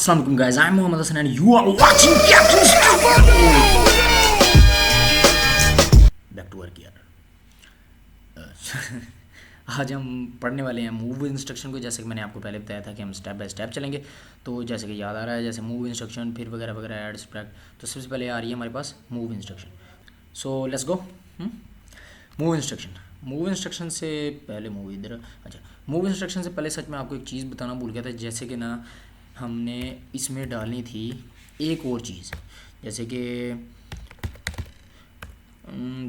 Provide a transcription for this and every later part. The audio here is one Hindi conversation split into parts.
अस्सलाम वालेकुम guys, I am Mohammad Hasan and you are watching captain back to work यार। आज हम पढ़ने वाले हैं मूव इंस्ट्रक्शन को। जैसे कि मैंने आपको पहले बताया था कि हम स्टेप बाय स्टेप चलेंगे, तो जैसे कि याद आ रहा है, जैसे मूव इंस्ट्रक्शन फिर वगैरह वगैरह ऐड सब्ट्रैक्ट। तो सबसे पहले आ रही है हमारे पास move instruction. So let's go. Move instruction. Move instruction से पहले मूव इधर, अच्छा, मूव इंस्ट्रक्शन से पहले सच में आपको एक चीज़ बताना भूल गया था। जैसे कि ना हमने इसमें डालनी थी एक और चीज़, जैसे कि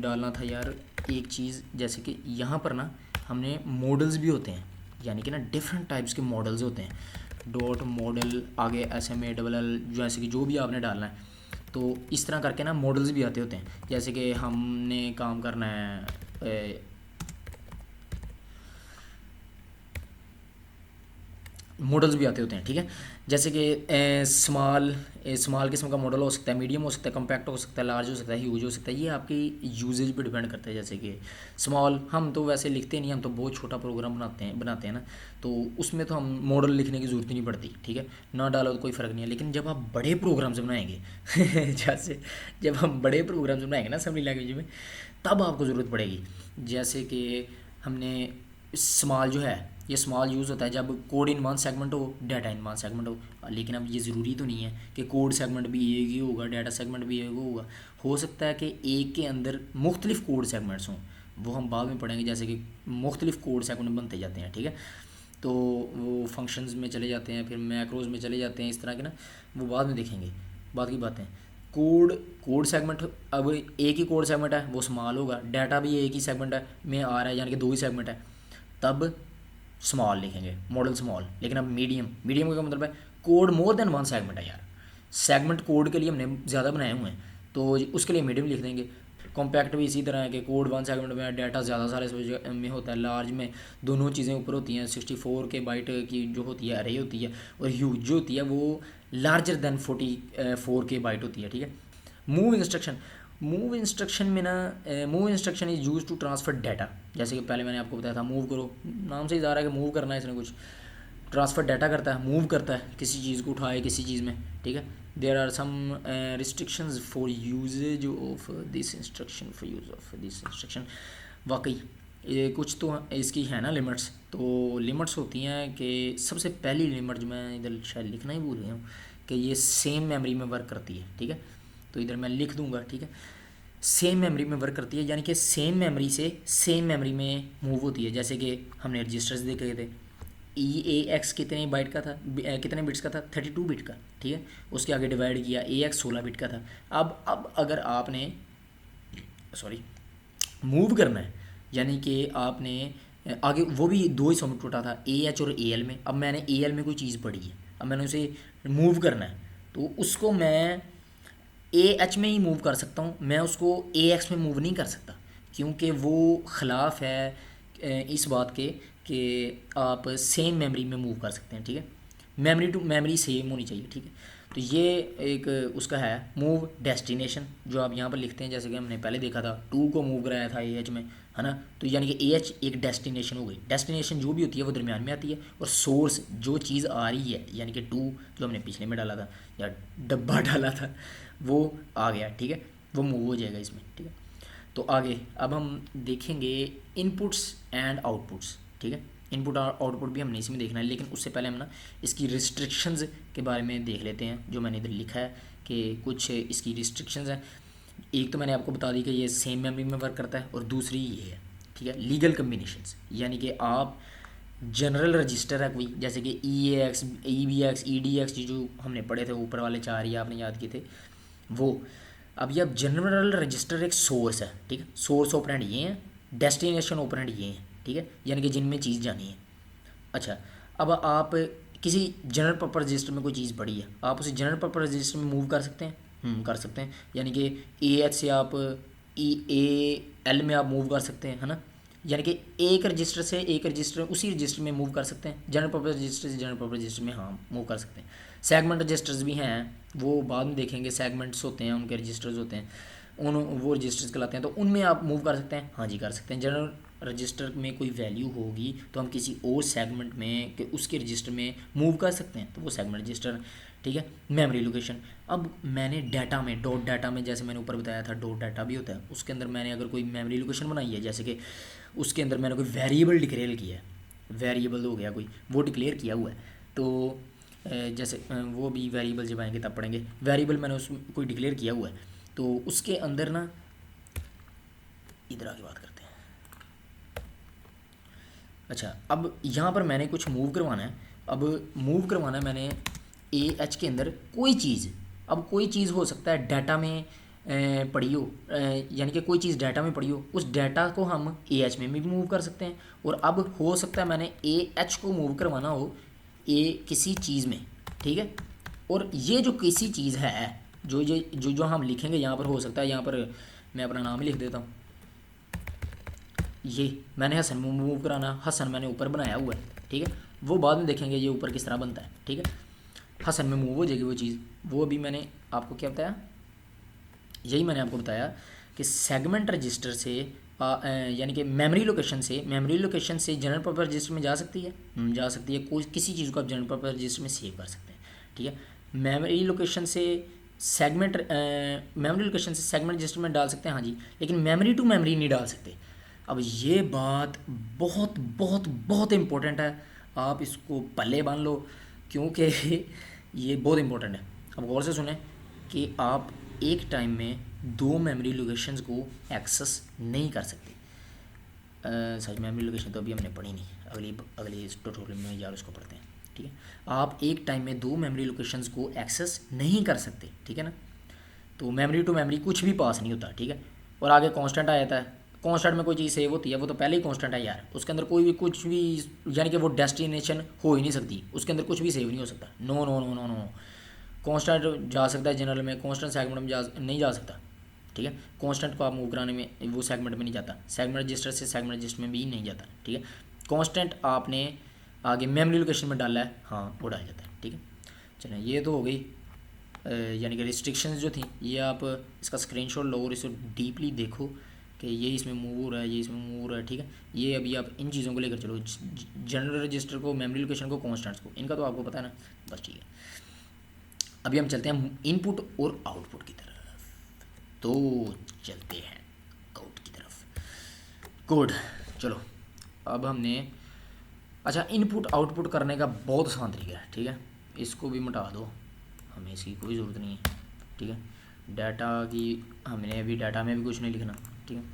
डालना था यार एक चीज़, जैसे कि यहाँ पर ना हमने मॉडल्स भी होते हैं, यानी कि ना डिफरेंट टाइप्स के मॉडल्स होते हैं। डॉट मॉडल आगे SMA, जैसे कि जो भी आपने डालना है, तो इस तरह करके ना मॉडल्स भी आते होते हैं। जैसे कि हमने काम करना है मॉडल्स भी आते होते हैं, ठीक है। जैसे कि स्मॉल किस्म का मॉडल हो सकता है, मीडियम हो सकता है, कॉम्पैक्ट हो सकता है, लार्ज हो सकता है, ह्यूज हो सकता है। ये आपकी यूजेज पे डिपेंड करता है। जैसे कि स्मॉल हम तो वैसे लिखते नहीं, हम तो बहुत छोटा प्रोग्राम बनाते हैं ना, तो उसमें तो हम मॉडल लिखने की ज़रूरत ही नहीं पड़ती, ठीक है, ना डालो तो कोई फ़र्क नहीं है। लेकिन जब आप बड़े प्रोग्राम्स बनाएंगे जैसे जब हम बड़े प्रोग्राम्स बनाएंगे ना असेंबली लैंग्वेज में, तब आपको ज़रूरत पड़ेगी। जैसे कि हमने स्मॉल जो है, ये स्मॉल यूज़ होता है जब कोड इन वन सेगमेंट हो, डाटा इन वन सेगमेंट हो। लेकिन अब ये ज़रूरी तो नहीं है कि कोड सेगमेंट भी एक ही होगा, डाटा सेगमेंट भी एक होगा। हो सकता है कि एक के अंदर मुख्तलिफ कोड सेगमेंट्स हों, वो हम बाद में पढ़ेंगे। जैसे कि मुख्तलिफ कोड सेगमेंट बनते जाते हैं, ठीक है, तो वो फंक्शंस में चले जाते हैं, फिर मैक्रोज में चले जाते हैं, इस तरह के ना, वो बाद में देखेंगे, बाद की बातें। कोड सेगमेंट, अब एक ही कोड सेगमेंट है वो स्मॉल होगा, डाटा भी एक ही सेगमेंट है में आ रहा है, यानी कि दो ही सेगमेंट है, तब स्मॉल लिखेंगे, मॉडल स्मॉल। लेकिन अब मीडियम का मतलब है code more than one segment है यार, सेगमेंट कोड के लिए हमने ज़्यादा बनाए हुए हैं, तो उसके लिए मीडियम लिख देंगे। कॉम्पैक्ट भी इसी तरह है कि कोड वन सेगमेंट में, डाटा ज़्यादा सारे में होता है। लार्ज में दोनों चीज़ें ऊपर होती हैं, 64 के बाइट की जो होती है अरे होती है, और ह्यूज जो होती है वो लार्जर देन 44 के बाइट होती है, ठीक है। मूव इंस्ट्रक्शन, मूव इंस्ट्रक्शन में ना, move instruction is use to transfer data. जैसे कि पहले मैंने आपको बताया था, मूव करो, नाम से ही जा रहा है कि मूव करना है इसने कुछ। ट्रांसफ़र डाटा करता है, मूव करता है, किसी चीज़ को उठाए किसी चीज़ में, ठीक है। There are some restrictions for usages of this instruction. वाकई ये कुछ तो इसकी है ना लिमिट्स, तो लिमिट्स होती हैं कि सबसे पहली लिमिट जो मैं इधर शायद लिखना ही भूल गया हूँ, कि ये सेम मेमोरी में वर्क करती है, ठीक है। तो इधर मैं लिख दूंगा, ठीक है, सेम मेमोरी में वर्क करती है, यानी कि सेम मेमोरी से सेम मेमोरी में मूव होती है। जैसे कि हमने रजिस्टर्स देखे थे, EAX कितने बाइट का था, कितने बिट्स का था, 32 बिट का, ठीक है। उसके आगे डिवाइड किया, AX 16 बिट का था। अब अगर आपने मूव करना है, यानी कि आपने आगे वो भी दो हिस्सों में टूटा था, AH और AL में। अब मैंने AL में कोई चीज़ पढ़ी है, अब मैंने उसे मूव करना है, तो उसको मैं AH में ही मूव कर सकता हूँ, मैं उसको AX में मूव नहीं कर सकता, क्योंकि वो ख़िलाफ़ है इस बात के कि आप सेम मेमोरी में मूव कर सकते हैं, ठीक है। मेमोरी टू मेमोरी सेम होनी चाहिए, ठीक है। तो ये एक उसका है मूव डेस्टिनेशन, जो आप यहाँ पर लिखते हैं। जैसे कि हमने पहले देखा था, 2 को मूव कराया था AH में, है ना, तो यानी कि AH एक डेस्टिनेशन हो गई। डेस्टिनेशन जो भी होती है वो दरमियान में आती है, और सोर्स जो चीज़ आ रही है, यानी कि 2 जो हमने पिछले में डाला था या डब्बा डाला था, वो आ गया, ठीक है, वो मूव हो जाएगा इसमें, ठीक है। तो आगे अब हम देखेंगे इनपुट्स एंड आउटपुट्स, ठीक है। इनपुट और आउटपुट भी हमने इसमें देखना है, लेकिन उससे पहले हम ना इसकी रिस्ट्रिक्शंस के बारे में देख लेते हैं, जो मैंने इधर लिखा है कि कुछ इसकी रिस्ट्रिक्शंस हैं। एक तो मैंने आपको बता दी कि ये सेम मेमोरी में वर्क करता है, और दूसरी ये है, ठीक है, लीगल कम्बिनेशंस, यानी कि आप जनरल रजिस्टर है कोई, जैसे कि EAX, EBX, EDX जो हमने पढ़े थे, ऊपर वाले 4 ही आपने याद किए थे वो। अब ये अब जनरल रजिस्टर एक सोर्स है, ठीक है, सोर्स ऑपरेंड ये हैं, डेस्टिनेशन ऑपरेंड ये हैं, ठीक है, यानी कि जिनमें चीज़ जानी है। अच्छा, अब आप किसी जनरल पर्पस रजिस्टर में कोई चीज़ पड़ी है, आप उसे जनरल पर्पस रजिस्टर में मूव कर सकते हैं, कर सकते हैं, यानी कि AH से आप EAL में आप मूव कर सकते हैं, है ना, यानी कि एक रजिस्टर से एक रजिस्टर उसी रजिस्टर में मूव कर सकते हैं। जनरल पर्पस रजिस्टर से जनरल पर्पस रजिस्टर में हाँ मूव कर सकते हैं। सेगमेंट रजिस्टर्स भी हैं, वो बाद में देखेंगे, सेगमेंट्स होते हैं, उनके रजिस्टर्स होते हैं, उन वो रजिस्टर्स कहलाते हैं, तो उनमें आप मूव कर सकते हैं, हाँ जी कर सकते हैं। जनरल रजिस्टर में कोई वैल्यू होगी तो हम किसी और सेगमेंट में कि उसके रजिस्टर में मूव कर सकते हैं, तो वो सेगमेंट रजिस्टर, ठीक ठीक है, मेमोरी लोकेशन। अब मैंने डाटा में, डॉट डाटा में, जैसे मैंने ऊपर बताया था डॉट डाटा भी होता है, उसके अंदर मैंने अगर कोई मेमोरी लोकेशन बनाई है, जैसे कि उसके अंदर मैंने कोई वेरिएबल डिक्लेयर किया है, वेरिएबल हो गया कोई, वो डिक्लेयर किया हुआ है, तो जैसे वो भी वेरिएबल जब आएंगे तब पढ़ेंगे। वेरिएबल मैंने उसमें कोई डिक्लेयर किया हुआ है, तो उसके अंदर ना, इधर आगे बात करते हैं। अच्छा, अब यहाँ पर मैंने कुछ मूव करवाना है। अब मूव करवाना है मैंने ए एच के अंदर कोई चीज़। अब कोई चीज़ हो सकता है डाटा में पड़ी हो, यानी कि कोई चीज़ डाटा में पड़ी हो, उस डाटा को हम ए एच में भी मूव कर सकते हैं। और अब हो सकता है मैंने ए एच को मूव करवाना हो ए किसी चीज़ में, ठीक है। और ये जो किसी चीज़ है, जो हम लिखेंगे यहाँ पर, हो सकता है यहाँ पर मैं अपना नाम ही लिख देता हूँ। ये मैंने हसन मूव कराना, हसन मैंने ऊपर बनाया हुआ है, ठीक है। वो बाद में देखेंगे ये ऊपर किस तरह बनता है, ठीक है। हसन में मूव हो जाएगी वो चीज़। वो अभी मैंने आपको क्या बताया, यही मैंने आपको बताया कि सेगमेंट रजिस्टर से यानी कि मेमोरी लोकेशन से जनरल पर्पस रजिस्टर में जा सकती है, जा सकती है। कोई किसी चीज़ को आप जनरल पर्पस रजिस्टर में सेव कर सकते हैं, ठीक है। मेमोरी लोकेशन से सेगमेंट रजिस्टर में डाल सकते हैं, हाँ जी, लेकिन मेमोरी टू मेमोरी नहीं डाल सकते। अब ये बात बहुत बहुत बहुत इम्पोर्टेंट है, आप इसको पल्ले बांध लो, क्योंकि ये बहुत इम्पोर्टेंट है। अब गौर से सुने कि आप एक टाइम में दो मेमोरी लोकेशंस को एक्सेस नहीं कर सकते। सच मेमोरी लोकेशन तो अभी हमने पढ़ी नहीं, अगली इस ट्यूटोरियल में यार उसको पढ़ते हैं, ठीक है। आप एक टाइम में दो मेमोरी लोकेशंस को एक्सेस नहीं कर सकते, ठीक है ना। तो मेमोरी टू मेमोरी कुछ भी पास नहीं होता, ठीक है। और आगे कांस्टेंट आ जाता है। कांस्टेंट में कोई चीज़ सेव होती है, वो तो पहले ही कांस्टेंट है यार, उसके अंदर कोई भी कुछ भी, यानी कि वो डेस्टिनेशन हो ही नहीं सकती, उसके अंदर कुछ भी सेव नहीं हो सकता। No no no no no, constant जा सकता है जनरल में, कांस्टेंट सेगमेंट में नहीं जा सकता, ठीक है। कांस्टेंट को आप मूव कराने में, वो सेगमेंट में नहीं जाता, सेगमेंट रजिस्टर से सेगमेंट रजिस्टर में भी नहीं जाता, ठीक है। कांस्टेंट आपने आगे मेमोरी लोकेशन में डाला है, हाँ वो डाल जाता है, ठीक है। चलें, ये तो हो गई यानी कि रिस्ट्रिक्शंस जो थी, ये आप इसका स्क्रीनशॉट लो और इसको डीपली देखो कि ये इसमें मूव हो रहा है, ये इसमें मूव हो रहा है, ठीक है। ये अभी आप इन चीज़ों को लेकर चलो, जनरल रजिस्टर को, मेमोरी लोकेशन को, कांस्टेंट्स को, इनका तो आपको पता है ना, बस ठीक है। अभी हम चलते हैं इनपुट और आउटपुट की तरफ, तो चलते हैं आउट की तरफ। गुड, चलो अब हमने, अच्छा, इनपुट आउटपुट करने का बहुत आसान तरीका है, ठीक है। इसको भी मिटा दो, हमें इसकी कोई ज़रूरत नहीं है, ठीक है। डाटा की हमने अभी डाटा में भी कुछ नहीं लिखना, ठीक है।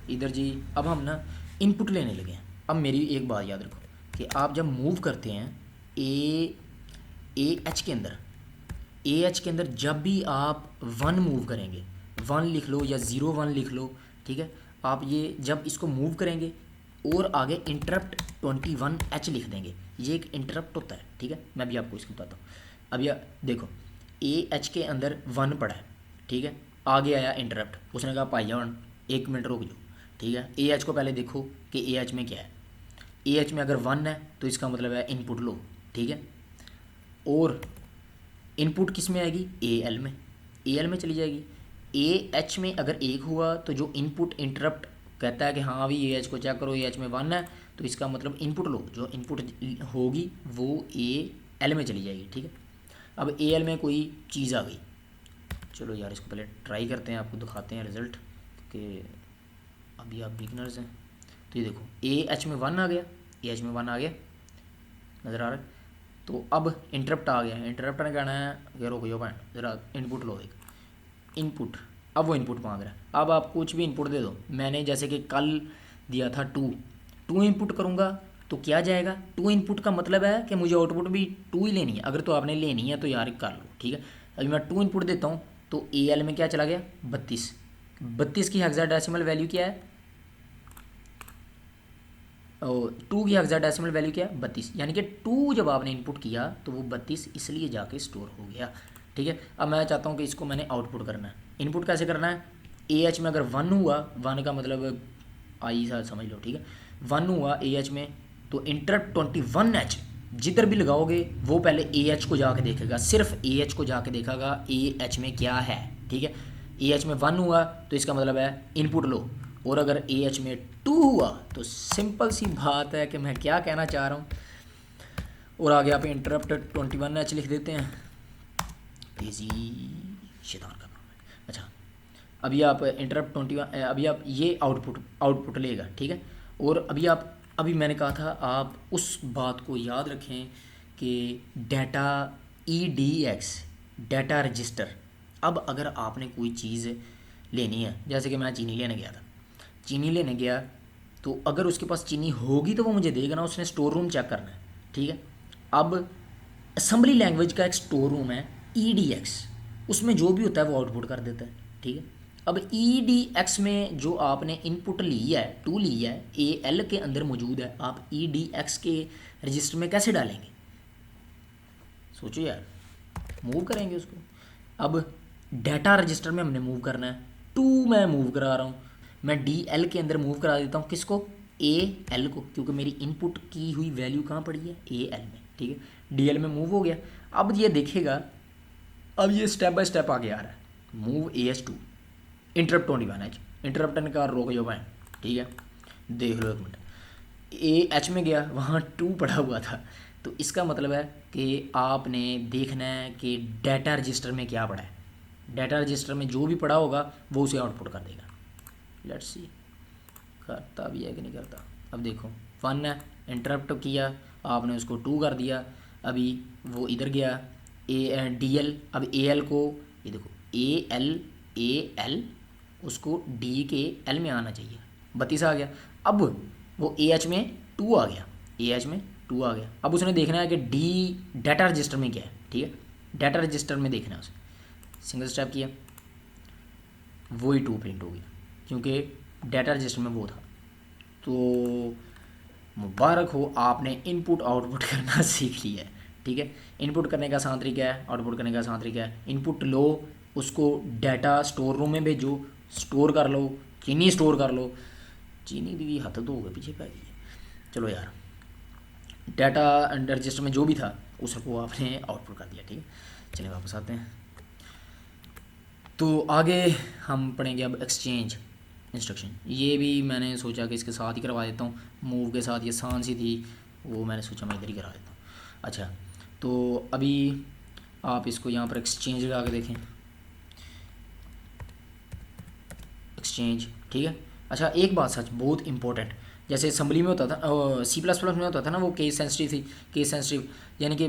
इधर जी अब हम ना इनपुट लेने लगे हैं। अब मेरी एक बात याद रखो कि आप जब मूव करते हैं ए एच के अंदर जब भी आप 1 मूव करेंगे, 1 लिख लो या 01 लिख लो, ठीक है। आप ये जब इसको मूव करेंगे और आगे इंटरप्ट 21H लिख देंगे, ये एक इंटरप्ट होता है, ठीक है। मैं भी आपको इसको बताता हूँ। अब यह देखो, ए एच के अंदर 1 पड़ा है, ठीक है। आगे आया इंटरप्ट, उसने कहा भाई जान 1 मिनट रुक जाओ, ठीक है। ए एच को पहले देखो कि ए एच में क्या है। ए एच में अगर 1 है तो इसका मतलब है इनपुट लो, ठीक है। और इनपुट किस में आएगी, ए एल में चली जाएगी। ए एच में अगर 1 हुआ तो जो इनपुट इंटरप्ट कहता है कि हाँ अभी ए एच को चेक करो, ए एच में 1 है, तो इसका मतलब इनपुट लो, जो इनपुट होगी वो ए एल में चली जाएगी, ठीक है। अब ए एल में कोई चीज़ आ गई, चलो यार इसको पहले ट्राई करते हैं, आपको दिखाते हैं रिज़ल्ट कि अभी आप बिगनर्स हैं। तो ये देखो ए एच में 1 आ गया, ए एच में 1 आ गया, नज़र आ रहा है। तो अब इंटरप्ट आ गया, इंटरप्ट ने कहना है कि रुको यो पॉइंट ज़रा इनपुट लो, एक इनपुट। अब वो इनपुट मांग रहा है, अब आप कुछ भी इनपुट दे दो। मैंने जैसे कि कल दिया था 2 इनपुट करूँगा तो क्या जाएगा, 2 इनपुट का मतलब है कि मुझे आउटपुट भी 2 ही लेनी है। अगर तो आपने लेनी है तो यार कर लो, ठीक है। अभी मैं 2 इनपुट देता हूँ तो ए एल में क्या चला गया, 32 की हेक्साडेसिमल वैल्यू क्या है, 2 की हेक्साडेसिमल वैल्यू क्या है, 32, यानी कि 2 जब आपने इनपुट किया तो वो 32 इसलिए जाके स्टोर हो गया, ठीक है। अब मैं चाहता हूँ कि इसको मैंने आउटपुट करना है। इनपुट कैसे करना है, ए एच में अगर 1 हुआ, 1 का मतलब आई सा समझ लो, ठीक है। 1 हुआ ए एच में तो इंटरप्ट 21H जिधर भी लगाओगे वो पहले ए एच को जाके देखेगा, सिर्फ ए एच को जाके देखेगा ए एच में क्या है, ठीक है। ए एच में 1 हुआ तो इसका मतलब है इनपुट लो, और अगर ए एच में 2 हुआ तो सिंपल सी बात है कि मैं क्या कहना चाह रहा हूँ। और आगे आप इंटरप्ट 21H लिख देते हैं, तेज़ी शैतान का नाम है। अच्छा, अभी आप इंटरप्ट 21, अभी आप ये आउटपुट लेगा, ठीक है। और अभी मैंने कहा था आप उस बात को याद रखें कि डाटा EDX डाटा रजिस्टर। अब अगर आपने कोई चीज़ लेनी है, जैसे कि मैं चीनी लेने गया था, चीनी लेने गया तो अगर उसके पास चीनी होगी तो वो मुझे देगा ना, उसने स्टोर रूम चेक करना है, ठीक है। अब असेंबली लैंग्वेज का एक स्टोर रूम है EDX, उसमें जो भी होता है वो आउटपुट कर देता है, ठीक है। अब EDX में जो आपने इनपुट ली है, टू ली है, AL के अंदर मौजूद है, आप EDX के रजिस्टर में कैसे डालेंगे? सोचो यार, मूव करेंगे उसको। अब डाटा रजिस्टर में हमने मूव करना है, टू मैं मूव करा रहा हूँ, मैं DL के अंदर मूव करा देता हूँ, किसको? AL को, क्योंकि मेरी इनपुट की हुई वैल्यू कहाँ पड़ी है? AL में, ठीक है। DL में मूव हो गया। अब ये देखेगा, अब ये स्टेप बाय स्टेप आगे आ रहा है। Move AS2 interrupt 21H, interrupt ने कहा रोक जो भाई, ठीक है, देख लो एक मिनट। AH में गया, वहाँ 2 पड़ा हुआ था, तो इसका मतलब है कि आपने देखना है कि डाटा रजिस्टर में क्या पड़ा है। डाटा रजिस्टर में जो भी पड़ा होगा वो उसे आउटपुट कर देगा। लेट्स सी करता भी है कि नहीं करता। अब देखो 1 है, इंटरप्ट किया आपने, उसको 2 कर दिया, अभी वो इधर गया DL, अब AL को, ये देखो AL उसको D के L में आना चाहिए, 32 आ गया। अब वो AH में 2 आ गया, AH में 2 आ गया। अब उसने देखना है कि D डाटा रजिस्टर में क्या है, ठीक है, डाटा रजिस्टर में देखना है उसे। सिंगल स्टेप किया, वही 2 प्रिंट हो गया, क्योंकि डाटा रजिस्टर में वो था। तो मुबारक हो, आपने इनपुट आउटपुट करना सीख लिया है, ठीक है। इनपुट करने का आसान तरीका है, आउटपुट करने का आसान तरीका है। इनपुट लो, उसको डाटा स्टोर रूम में भेजो, स्टोर कर लो, चीनी स्टोर कर लो, चीनी भी हद तो हो गई, पीछे पै गई है। चलो यार, डाटा रजिस्टर में जो भी था उसको आपने आउटपुट कर दिया, ठीक है। चलिए वापस आते हैं। तो आगे हम पढ़ेंगे अब एक्सचेंज इंस्ट्रक्शन। ये भी मैंने सोचा कि इसके साथ ही करवा देता हूँ, मूव के साथ, ये आसान सी थी, वो मैंने सोचा मैं इधर ही करा देता हूँ। अच्छा, तो अभी आप इसको यहाँ पर एक्सचेंज लगा के देखें, एक्सचेंज, ठीक है। अच्छा, एक बात सच बहुत इंपॉर्टेंट, जैसे असेंबली में होता था, C++ में होता था ना, वो केस सेंसिटिव थी, केस सेंसिटिव यानी कि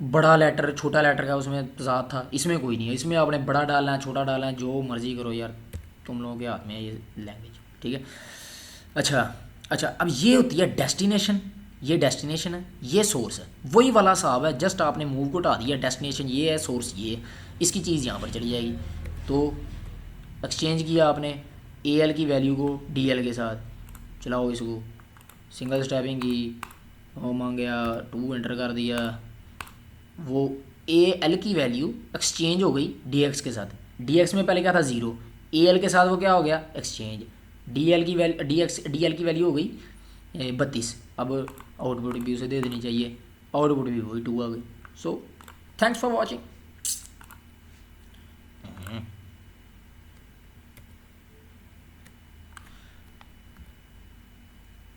बड़ा लेटर छोटा लेटर का उसमें तजाद था। इसमें कोई नहीं है, इसमें आपने बड़ा डालना है, छोटा डालना है, जो मर्ज़ी करो यार, तुम लोगों के हाथ में है ये लैंग्वेज, ठीक है। अच्छा, अब ये होती है डेस्टिनेशन, ये डेस्टिनेशन है, ये सोर्स है, वही वाला हिसाब है, जस्ट आपने मूव को हटा दिया, डेस्टिनेशन ये है, सोर्स ये है, इसकी चीज़ यहाँ पर चली जाएगी। तो एक्सचेंज किया आपने AL की वैल्यू को DL के साथ, चलाओ इसको, सिंगल स्टेपिंग की, वो मांग गया 2 एंटर कर दिया, वो AL की वैल्यू एक्सचेंज हो गई DX के साथ। DX में पहले क्या था 0, AL के साथ वो क्या हो गया एक्सचेंज, DL की वैल्यू हो गई 32। अब आउटपुट भी उसे दे देनी चाहिए, आउटपुट भी वही 2 आ गई। So thanks for watching.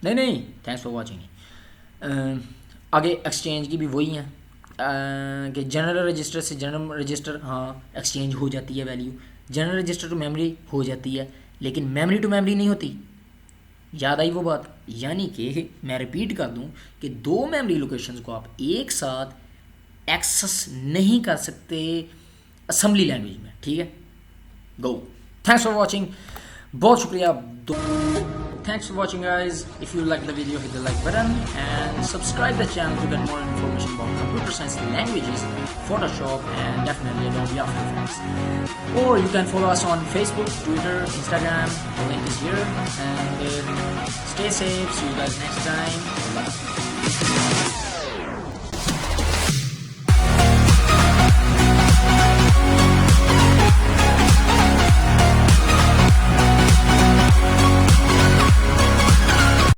नहीं, थैंक्स फॉर वॉचिंग। आगे एक्सचेंज की भी वही है कि जनरल रजिस्टर से जनरल रजिस्टर, हाँ एक्सचेंज हो जाती है value, general register to memory हो जाती है, लेकिन मेमोरी टू मेमोरी नहीं होती। याद आई वो बात? यानी कि मैं रिपीट कर दूं कि 2 मेमोरी लोकेशंस को आप एक साथ एक्सेस नहीं कर सकते असेंबली लैंग्वेज में, ठीक है। गो, थैंक्स फॉर वॉचिंग, बहुत शुक्रिया। Thanks for watching guys. If you like the video, hit the like button and subscribe the channel to get more information about computer science languages, Photoshop and definitely Adobe After Effects. Or you can follow us on Facebook, Twitter, Instagram, the link is here, and stay safe. See you guys next time. Bye.